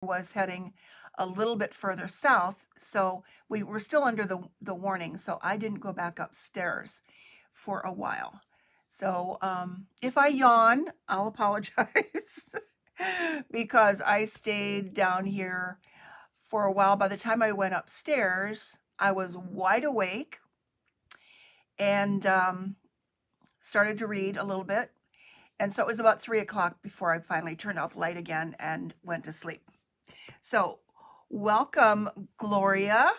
was heading a little bit further south, so we were still under the warning, so I didn't go back upstairs for a while. So if I yawn, I'll apologize because I stayed down here for a while. By the time I went upstairs, I was wide awake and started to read a little bit. And so it was about 3 o'clock before I finally turned out the light again and went to sleep. So, welcome, Gloria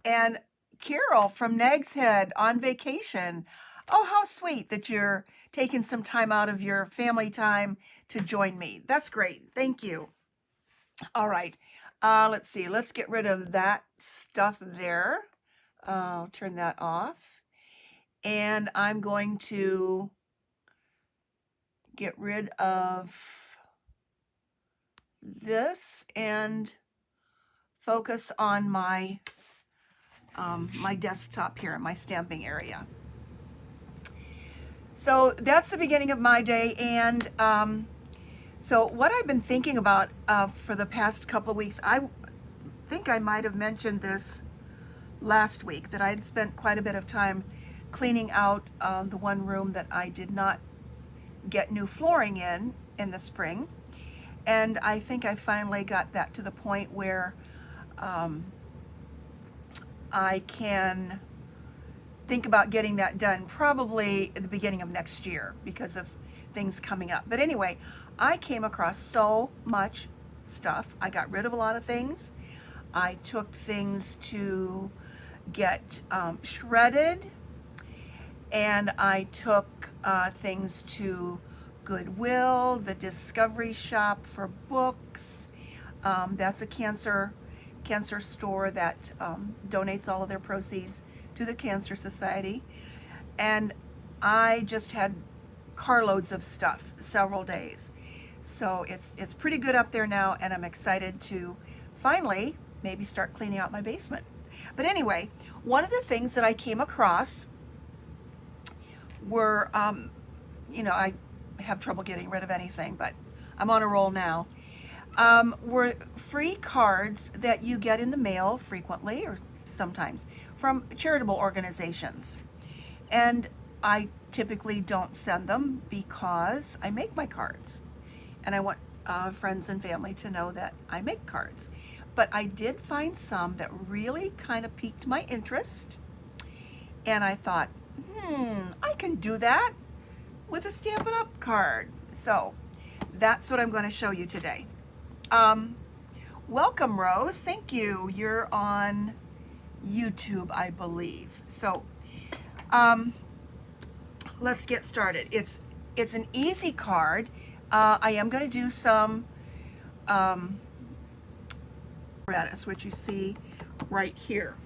and Carol from Nag's Head on vacation. Oh, how sweet that you're taking some time out of your family time to join me. That's great. Thank you. All right. Let's see. Let's get rid of that stuff there. I'll turn that off. And I'm going to get rid of this and focus on my my desktop here, my stamping area. So that's the beginning of my day, and so what I've been thinking about for the past couple of weeks, I think I might have mentioned this last week, that I had spent quite a bit of time cleaning out the one room that I did not get new flooring in the spring. And I think I finally got that to the point where I can think about getting that done probably at the beginning of next year because of things coming up. But anyway, I came across so much stuff. I got rid of a lot of things. I took things to get shredded, and I took things to Goodwill, the Discovery Shop for books. That's a cancer store that donates all of their proceeds to the Cancer Society. And I just had carloads of stuff several days. So it's pretty good up there now, and I'm excited to finally maybe start cleaning out my basement. But anyway, one of the things that I came across were, I have trouble getting rid of anything, but I'm on a roll now, were free cards that you get in the mail frequently or sometimes from charitable organizations. And I typically don't send them because I make my cards. And I want friends and family to know that I make cards. But I did find some that really kind of piqued my interest. And I thought, I can do that with a Stampin' Up! Card. So that's what I'm going to show you today. Welcome, Rose. Thank you. You're on YouTube, I believe. So let's get started. It's an easy card. I am going to do some apparatus, which you see right here.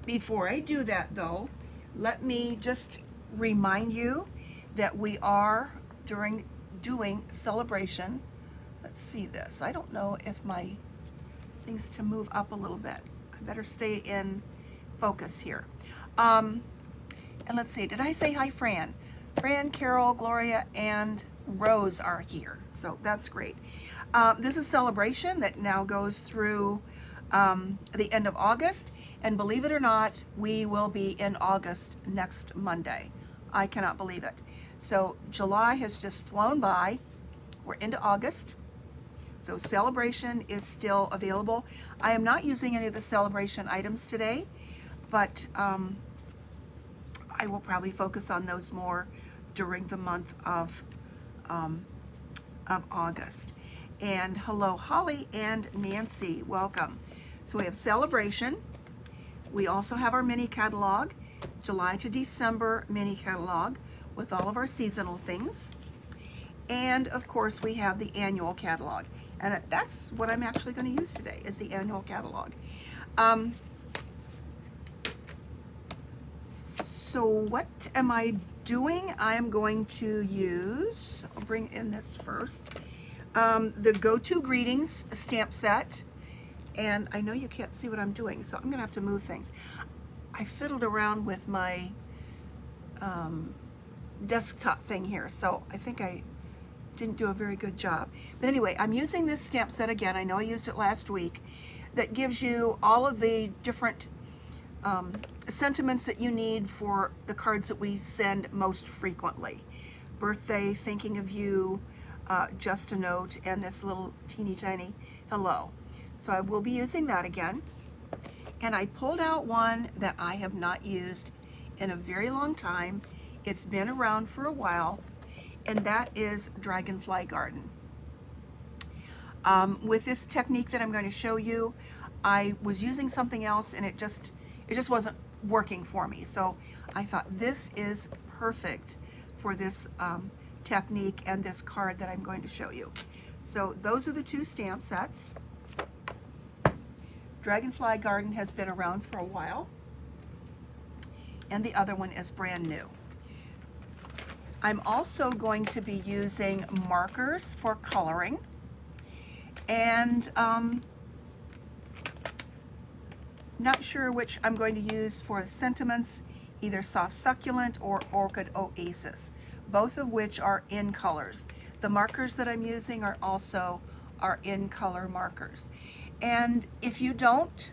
Before I do that, though, let me just remind you that we are doing celebration. Let's see this. I don't know if my things to move up a little bit. I better stay in focus here. And let's see, did I say hi, Fran? Fran, Carol, Gloria, and Rose are here. So that's great. This is celebration that now goes through the end of August. And believe it or not, we will be in August next Monday. I cannot believe it. So July has just flown by. We're into August. So celebration is still available. I am not using any of the celebration items today, but I will probably focus on those more during the month of August. And hello, Holly and Nancy, welcome. So we have celebration. We also have our mini catalog, July to December mini catalog with all of our seasonal things. And of course we have the annual catalog. And that's what I'm actually going to use today, is the annual catalog. So what am I doing? I'm going to use, I'll bring in this first, the Go-To Greetings stamp set. And I know you can't see what I'm doing, so I'm going to have to move things. I fiddled around with my desktop thing here, so I think I didn't do a very good job. But anyway, I'm using this stamp set again. I know I used it last week. That gives you all of the different sentiments that you need for the cards that we send most frequently. Birthday, thinking of you, just a note, and this little teeny tiny hello. So I will be using that again. And I pulled out one that I have not used in a very long time. It's been around for a while, and that is Dragonfly Garden. With this technique that I'm going to show you, I was using something else and it just wasn't working for me. So I thought this is perfect for this technique and this card that I'm going to show you. So those are the two stamp sets. Dragonfly Garden has been around for a while, and the other one is brand new. I'm also going to be using markers for coloring, and not sure which I'm going to use for sentiments, either Soft Succulent or Orchid Oasis, both of which are in colors. The markers that I'm using are also in color markers. And if you don't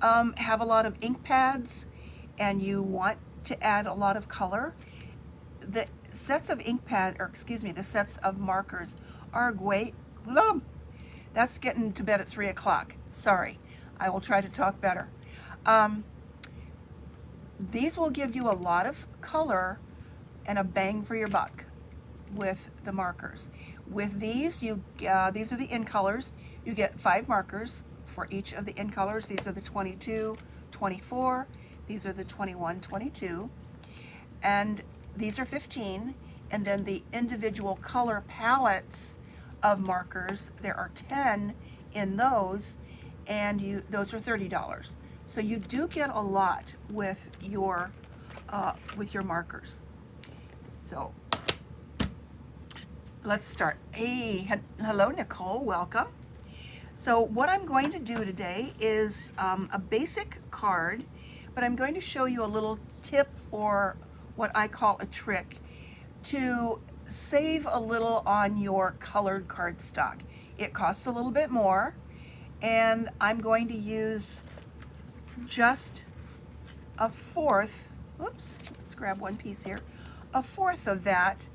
have a lot of ink pads and you want to add a lot of color, the sets of the sets of markers are great. That's getting to bed at 3 o'clock. Sorry, I will try to talk better. These will give you a lot of color and a bang for your buck with the markers. With these, these are the in colors. You get 5 markers for each of the in colors. These are the 22, 24. These are the 21, 22. And these are 15. And then the individual color palettes of markers, there are 10 in those, and those are $30. So you do get a lot with your markers. So let's start. Hey, hello Nicole, welcome. So what I'm going to do today is a basic card, but I'm going to show you a little tip, or what I call a trick, to save a little on your colored cardstock. It costs a little bit more, and I'm going to use just a fourth, oops, let's grab one piece here, a fourth of that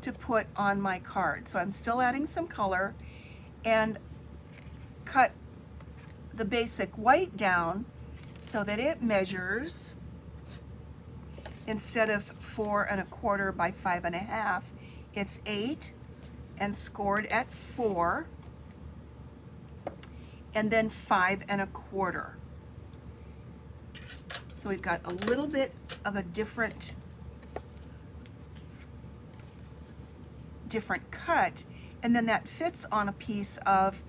to put on my card. So I'm still adding some color, and cut the basic white down so that it measures, instead of 4 1/4 by 5 1/2, it's 8, and scored at 4, and then 5 1/4. So we've got a little bit of a different cut, and then that fits on a piece of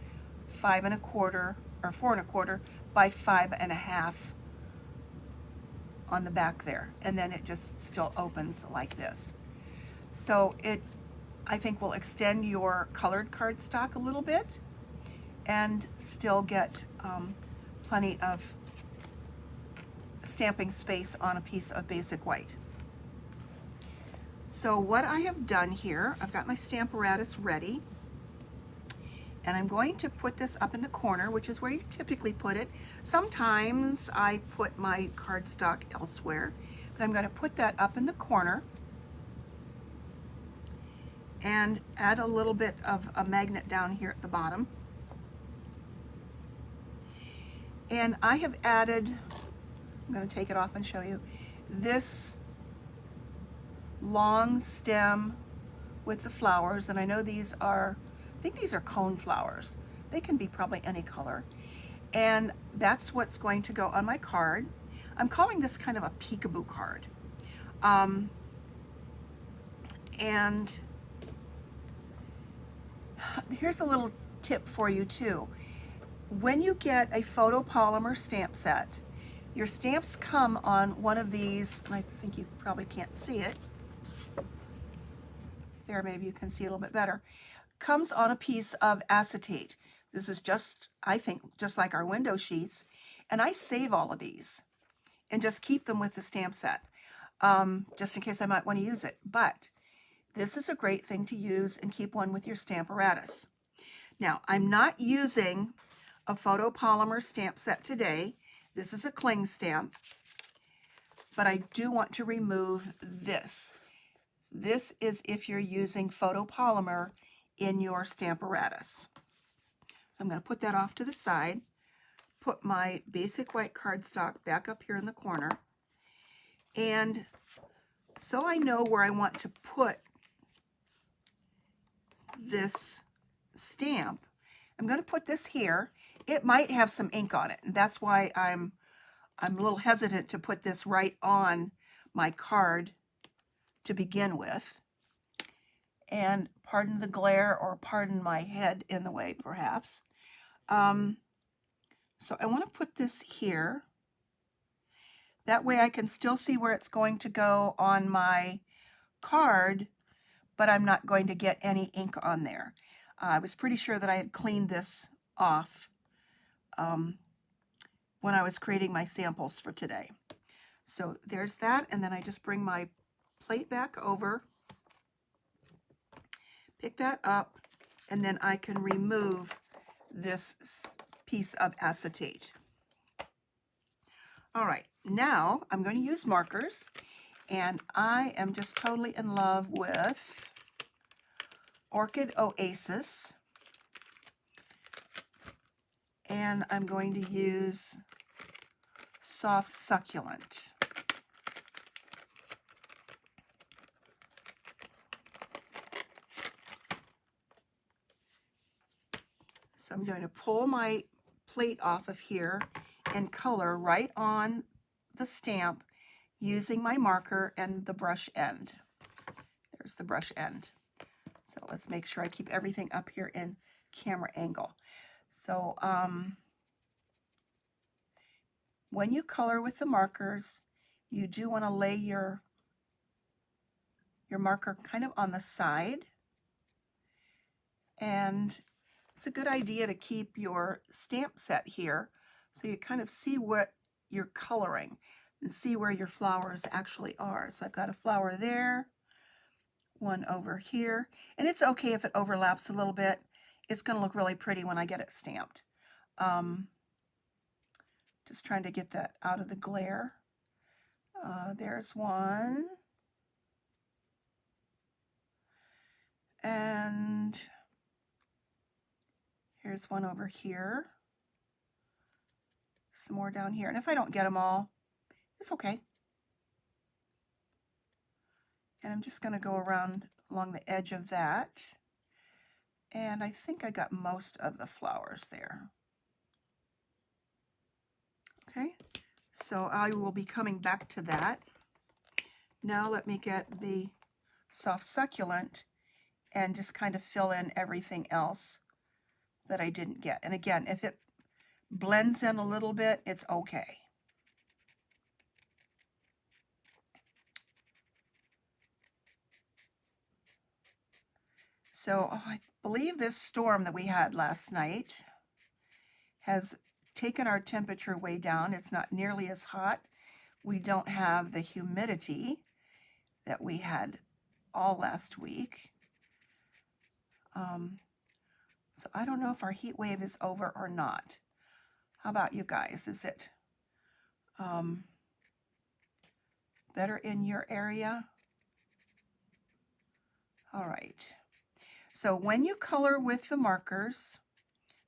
5 1/4 or 4 1/4 by 5 1/2 on the back there, and then it just still opens like this. So it, I think, will extend your colored cardstock a little bit and still get plenty of stamping space on a piece of basic white. So what I have done here, I've got my Stamparatus ready, and I'm going to put this up in the corner, which is where you typically put it. Sometimes I put my cardstock elsewhere, but I'm going to put that up in the corner and add a little bit of a magnet down here at the bottom. And I have added, I'm going to take it off and show you, this long stem with the flowers, and I know these are, I think these are cone flowers. They can be probably any color. And that's what's going to go on my card. I'm calling this kind of a peekaboo card. And here's a little tip for you too. When you get a photopolymer stamp set, your stamps come on one of these, and I think you probably can't see it. There, maybe you can see a little bit better. Comes on a piece of acetate. This is just, I think, just like our window sheets. And I save all of these and just keep them with the stamp set, just in case I might want to use it. But this is a great thing to use and keep one with your Stamparatus. Now, I'm not using a photopolymer stamp set today. This is a cling stamp, but I do want to remove this. This is if you're using photopolymer in your Stamparatus. So I'm going to put that off to the side, put my basic white cardstock back up here in the corner, and so I know where I want to put this stamp, I'm going to put this here. It might have some ink on it, and that's why I'm a little hesitant to put this right on my card to begin with. And pardon the glare, or pardon my head in the way, perhaps. So I want to put this here. That way I can still see where it's going to go on my card, but I'm not going to get any ink on there. I was pretty sure that I had cleaned this off when I was creating my samples for today. So there's that, and then I just bring my plate back over, pick that up, and then I can remove this piece of acetate. All right, now I'm going to use markers, and I am just totally in love with Orchid Oasis, and I'm going to use Soft Succulent. So I'm going to pull my plate off of here and color right on the stamp using my marker and the brush end. There's the brush end. So let's make sure I keep everything up here in camera angle. So when you color with the markers, you do want to lay your marker kind of on the side, and it's a good idea to keep your stamp set here so you kind of see what you're coloring and see where your flowers actually are. So I've got a flower there, one over here, and it's okay if it overlaps a little bit. It's going to look really pretty when I get it stamped. Just trying to get that out of the glare. There's one. And here's one over here. Some more down here. And if I don't get them all, it's okay. And I'm just going to go around along the edge of that. And I think I got most of the flowers there. Okay, so I will be coming back to that. Now let me get the Soft Succulent and just kind of fill in everything else that I didn't get. And again, if it blends in a little bit, it's okay. So I believe this storm that we had last night has taken our temperature way down. It's not nearly as hot. We don't have the humidity that we had all last week. So I don't know if our heat wave is over or not. How about you guys? Is it better in your area? All right. So when you color with the markers,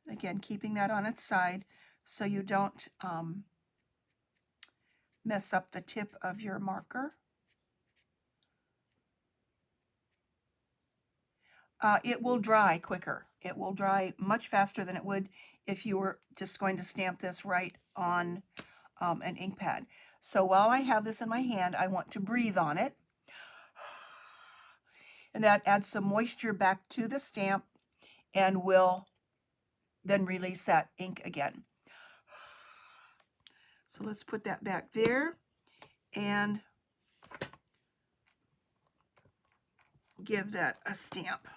again, keeping that on its side so you don't mess up the tip of your marker. It will dry quicker. It will dry much faster than it would if you were just going to stamp this right on an ink pad. So while I have this in my hand, I want to breathe on it. And that adds some moisture back to the stamp and will then release that ink again. So let's put that back there and give that a stamp.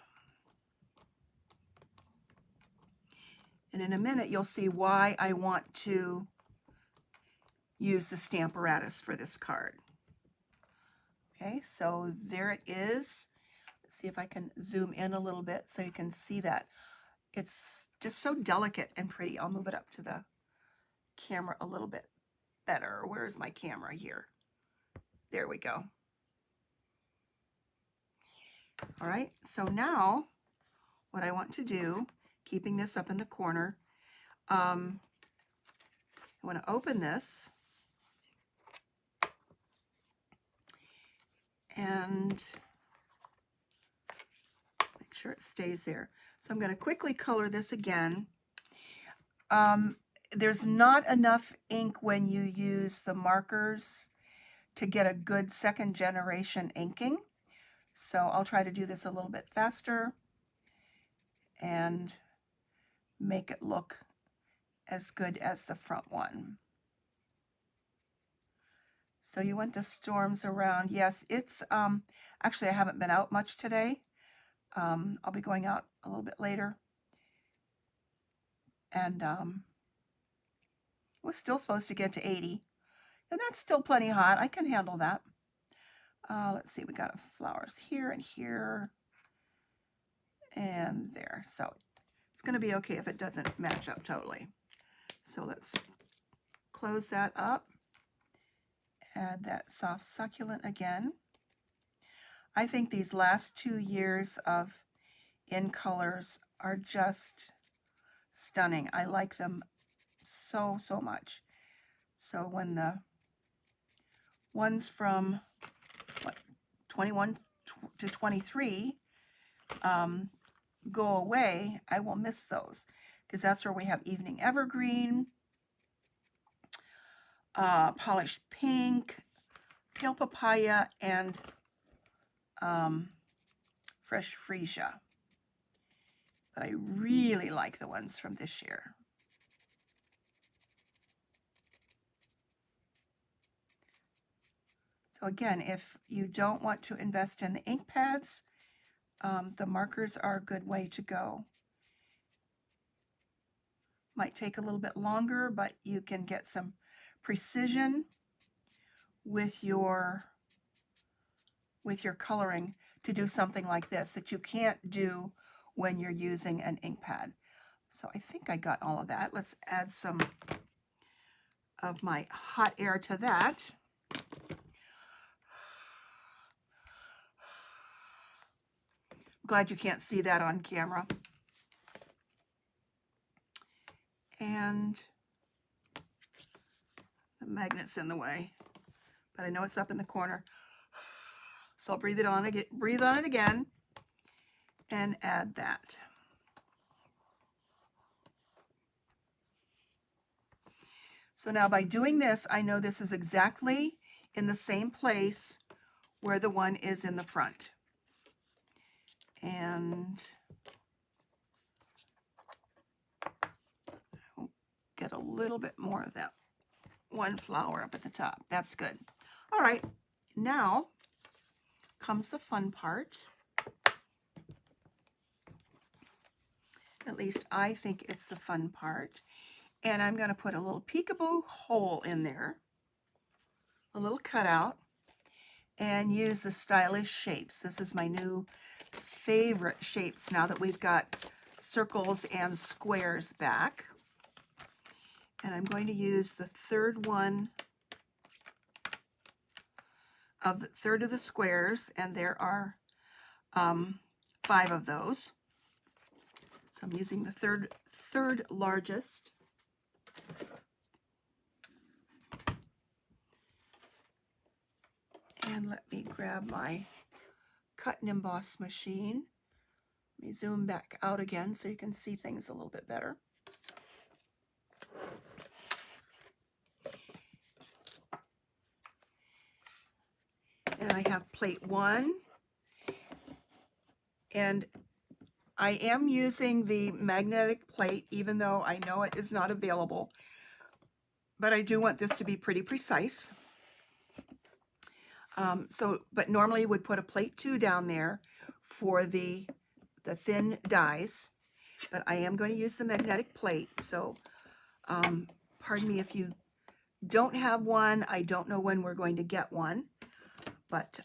And in a minute, you'll see why I want to use the Stamparatus for this card. Okay, so there it is. see if I can zoom in a little bit so you can see that. It's just so delicate and pretty. I'll move it up to the camera a little bit better. Where's my camera here? There we go. All right, so now what I want to do, keeping this up in the corner, I want to open this and make sure it stays there. So I'm going to quickly color this again. There's not enough ink when you use the markers to get a good second generation inking. So I'll try to do this a little bit faster and make it look as good as the front one. So you want the storms around. Yes, it's, actually I haven't been out much today. I'll be going out a little bit later. And we're still supposed to get to 80. And that's still plenty hot. I can handle that. Let's see, we got flowers here and here and there. So it's going to be okay if it doesn't match up totally. So let's close that up. Add that soft succulent again. I think these last 2 years of In Colors are just stunning. I like them so much. So when the ones from what, 21 to 23 go away, I will miss those, because that's where we have Evening Evergreen, Polished Pink, Pale Papaya, and Fresh Freesia. But I really like the ones from this year. So again, if you don't want to invest in the ink pads, the markers are a good way to go. Might take a little bit longer, but you can get some precision with your coloring to do something like this that you can't do when you're using an ink pad. So I think I got all of that. Let's add some of my hot air to that. Glad you can't see that on camera. And the magnet's in the way, but I know it's up in the corner. So I'll breathe on it again and add that. So now by doing this, I know this is exactly in the same place where the one is in the front. And I'll get a little bit more of that one flower up at the top. That's good. All right, now comes the fun part. At least I think it's the fun part. And I'm going to put a little peekaboo hole in there, a little cutout, and use the stylish shapes. This is my new favorite shapes now that we've got circles and squares back. And I'm going to use the third of the squares, and there are 5 of those. So I'm using the third largest. And let me grab my cut and emboss machine. Let me zoom back out again so you can see things a little bit better. And I have plate 1. And I am using the magnetic plate, even though I know it is not available. But I do want this to be pretty precise. But normally would put a plate 2 down there for the thin dies, but I am going to use the magnetic plate. So pardon me if you don't have one. I don't know when we're going to get one, but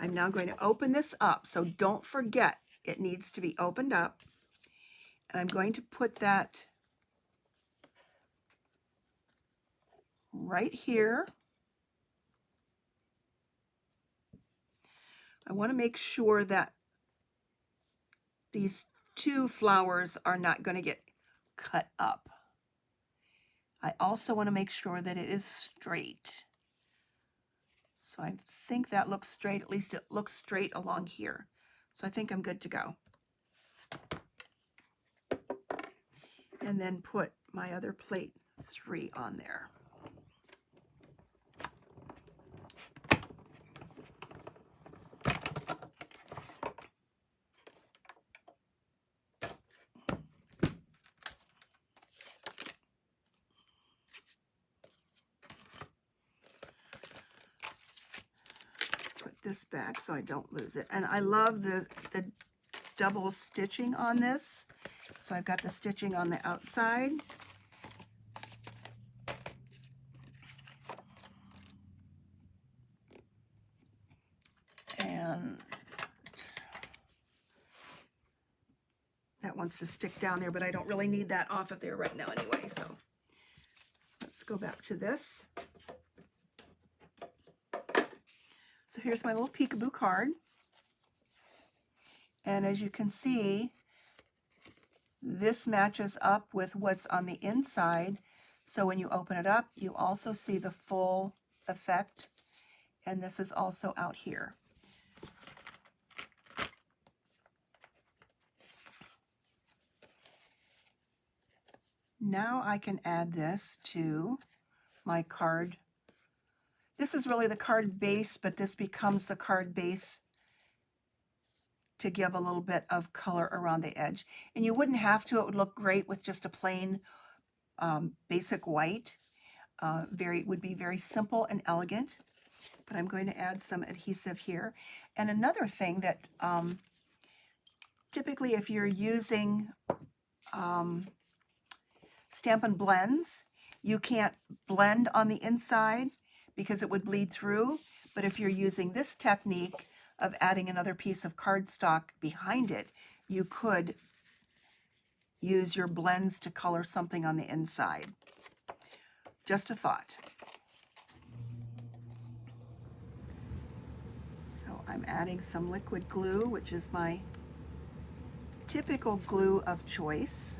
I'm now going to open this up, so don't forget it needs to be opened up. And I'm going to put that right here. I want to make sure that these two flowers are not going to get cut up. I also want to make sure that it is straight. So I think that looks straight, at least it looks straight along here. So I think I'm good to go. And then put my other plate 3 on there. This back so I don't lose it. And I love the double stitching on this. So I've got the stitching on the outside. And that wants to stick down there, but I don't really need that off of there right now anyway. So let's go back to this. So here's my little peekaboo card. And as you can see, this matches up with what's on the inside. So when you open it up, you also see the full effect. And this is also out here. Now I can add this to my card. This is really the card base, but this becomes the card base to give a little bit of color around the edge. And you wouldn't have to, it would look great with just a plain basic white. Would be very simple and elegant. But I'm going to add some adhesive here. And another thing that typically if you're using Stampin' Blends, you can't blend on the inside because it would bleed through. But if you're using this technique of adding another piece of cardstock behind it, you could use your blends to color something on the inside. Just a thought. So I'm adding some liquid glue, which is my typical glue of choice.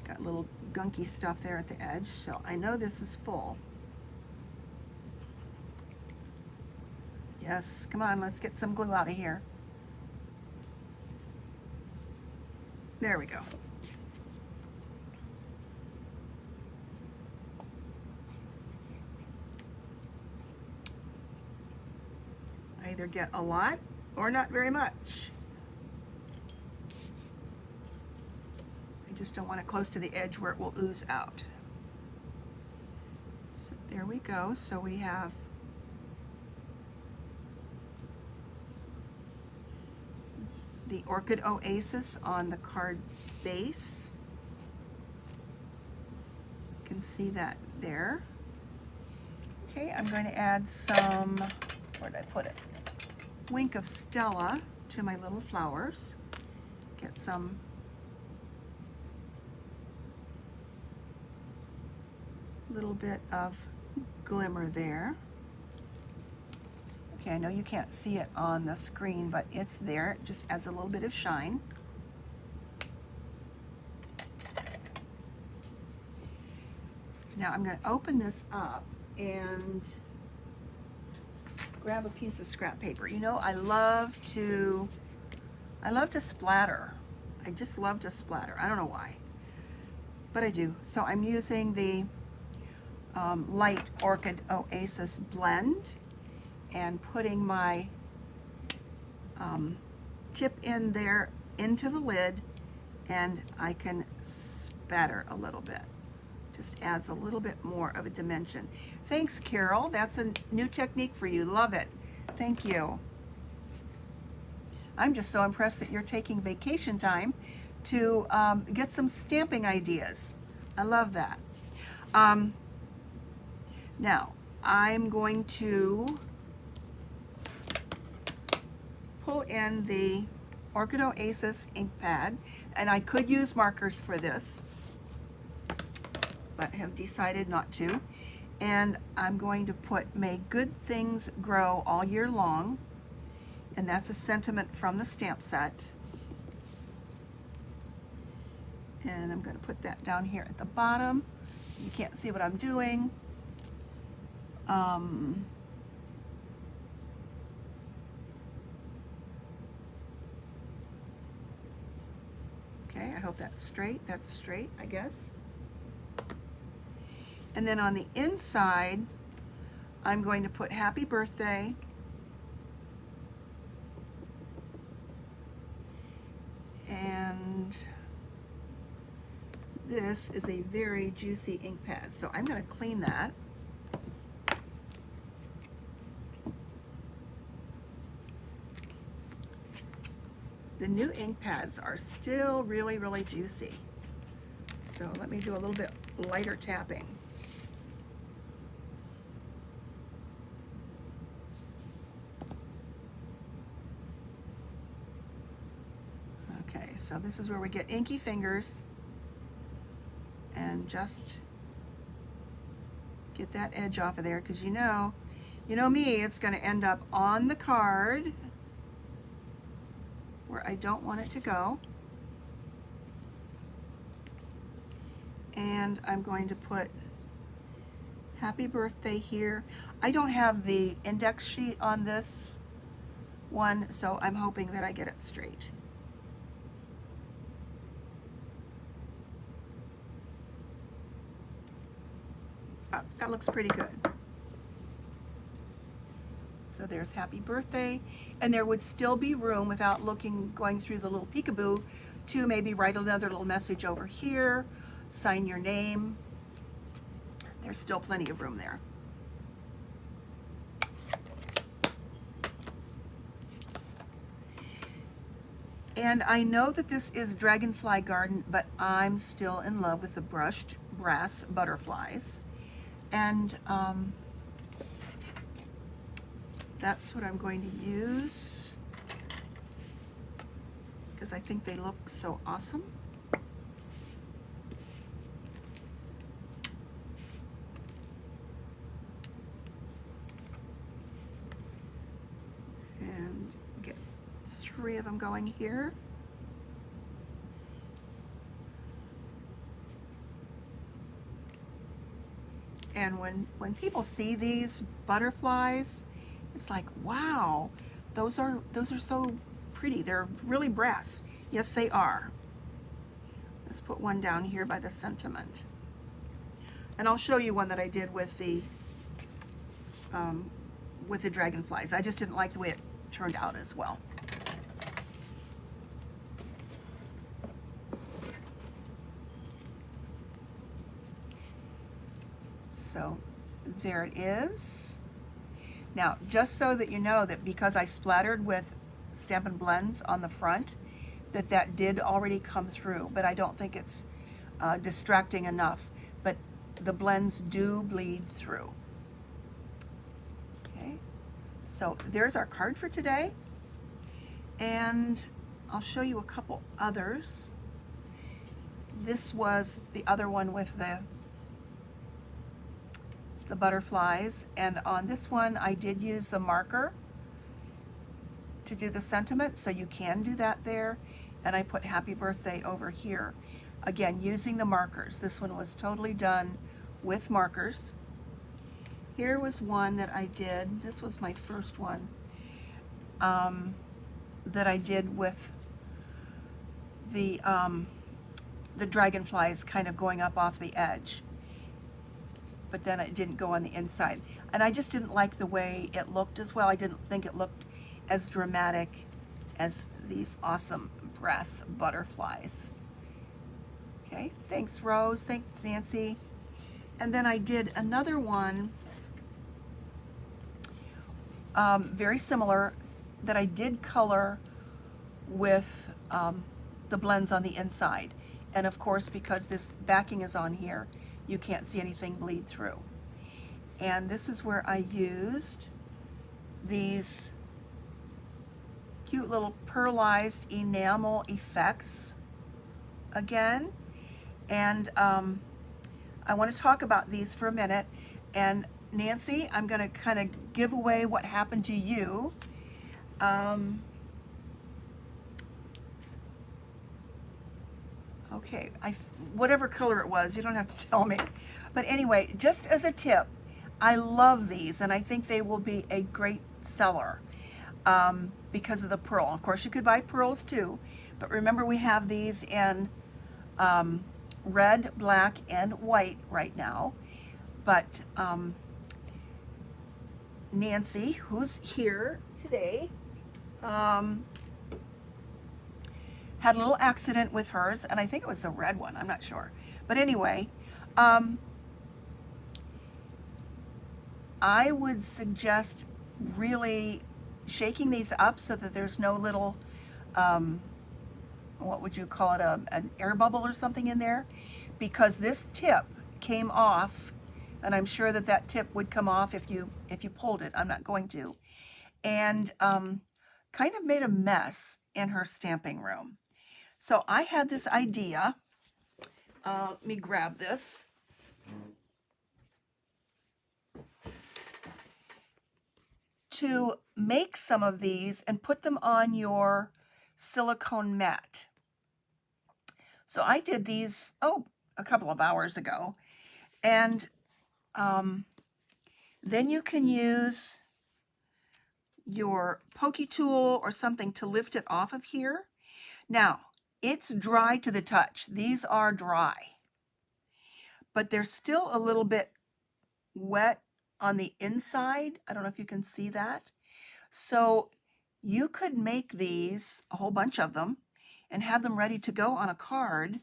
Got a little gunky stuff there at the edge, so I know this is full. Yes, come on, let's get some glue out of here. There we go. I either get a lot or not very much. Just don't want it close to the edge where it will ooze out. So there we go. So we have the Orchid Oasis on the card base. You can see that there. Okay, I'm going to add some, where did I put it? Wink of Stella to my little flowers. Get some little bit of glimmer there. Okay, I know you can't see it on the screen, but it's there. It just adds a little bit of shine. Now I'm going to open this up and grab a piece of scrap paper. You know, I love to splatter. I just love to splatter. I don't know why, but I do. So I'm using the light Orchid Oasis blend and putting my tip in there into the lid, and I can spatter a little bit. Just adds a little bit more of a dimension. Thanks, Carol. That's a new technique for you. Love it. Thank you. I'm just so impressed that you're taking vacation time to get some stamping ideas. I love that. Now, I'm going to pull in the Orchid Oasis ink pad, and I could use markers for this, but have decided not to. And I'm going to put "May good things grow all year long," and that's a sentiment from the stamp set. And I'm going to put that down here at the bottom. You can't see what I'm doing. Okay, I hope that's straight. That's straight, I guess. And then on the inside, I'm going to put "Happy Birthday." And this is a very juicy ink pad, so I'm going to clean that. The new ink pads are still really, really juicy. So let me do a little bit lighter tapping. Okay, so this is where we get inky fingers, and just get that edge off of there, because you know me, it's going to end up on the card where I don't want it to go. And I'm going to put "Happy Birthday" here. I don't have the index sheet on this one, so I'm hoping that I get it straight. Oh, that looks pretty good. So there's "Happy Birthday," and there would still be room, without going through the little peekaboo, to maybe write another little message over here, sign your name. There's still plenty of room there. And I know that this is Dragonfly Garden, but I'm still in love with the brushed brass butterflies. And that's what I'm going to use, because I think they look so awesome. And get 3 of them going here. And when people see these butterflies, it's like, wow, those are so pretty. They're really brass. Yes, they are. Let's put one down here by the sentiment. And I'll show you one that I did with the dragonflies. I just didn't like the way it turned out as well. So there it is. Now, just so that you know, that because I splattered with Stampin' Blends on the front, that did already come through, but I don't think it's distracting enough. But the blends do bleed through. Okay, so there's our card for today, and I'll show you a couple others. This was the other one with the butterflies, and on this one I did use the marker to do the sentiment, so you can do that there. And I put "Happy Birthday" over here, again using the markers. This one was totally done with markers. Here was one that I did, this was my first one, that I did with the dragonflies kind of going up off the edge, but then it didn't go on the inside. And I just didn't like the way it looked as well. I didn't think it looked as dramatic as these awesome brass butterflies. Okay, thanks Rose, thanks Nancy. And then I did another one, very similar, that I did color with the blends on the inside. And of course, because this backing is on here, you can't see anything bleed through. And this is where I used these cute little pearlized enamel effects again. And I want to talk about these for a minute. And Nancy, I'm going to kind of give away what happened to you. Okay, whatever color it was, you don't have to tell me. But anyway, just as a tip, I love these, and I think they will be a great seller because of the pearl. Of course, you could buy pearls too, but remember we have these in red, black, and white right now. But Nancy, who's here today, had a little accident with hers, and I think it was the red one, I'm not sure. But anyway, I would suggest really shaking these up so that there's no little, what would you call it, an air bubble or something in there, because this tip came off, and I'm sure that that tip would come off if you pulled it. I'm not going to. And kind of made a mess in her stamping room. So I had this idea. Let me grab this. To make some of these and put them on your silicone mat. So I did these, a couple of hours ago. And then you can use your pokey tool or something to lift it off of here. Now, it's dry to the touch. These are dry, but they're still a little bit wet on the inside. I don't know if you can see that. So you could make these, a whole bunch of them, and have them ready to go on a card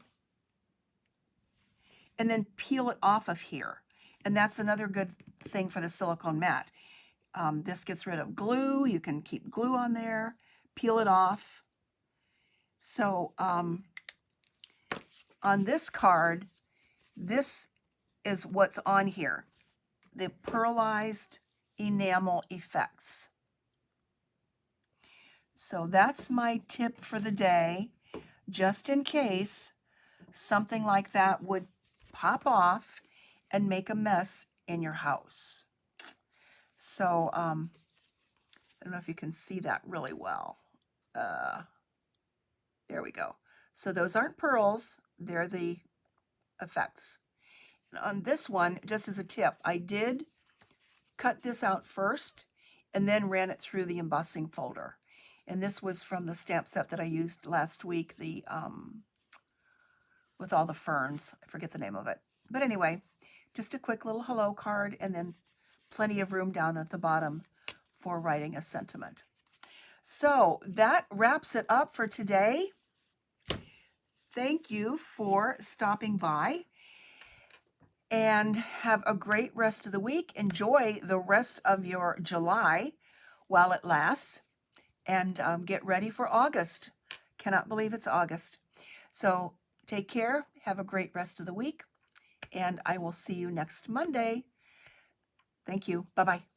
and then peel it off of here. And that's another good thing for the silicone mat. This gets rid of glue. You can keep glue on there, peel it off. So on this card, this is what's on here, the pearlized enamel effects. So that's my tip for the day, just in case something like that would pop off and make a mess in your house. So I don't know if you can see that really well. There we go. So those aren't pearls, they're the effects. And on this one, just as a tip, I did cut this out first and then ran it through the embossing folder. And this was from the stamp set that I used last week, the with all the ferns. I forget the name of it. But anyway, just a quick little hello card and then plenty of room down at the bottom for writing a sentiment. So that wraps it up for today. Thank you for stopping by and have a great rest of the week. Enjoy the rest of your July while it lasts and get ready for August. Cannot believe it's August. So take care. Have a great rest of the week and I will see you next Monday. Thank you. Bye-bye.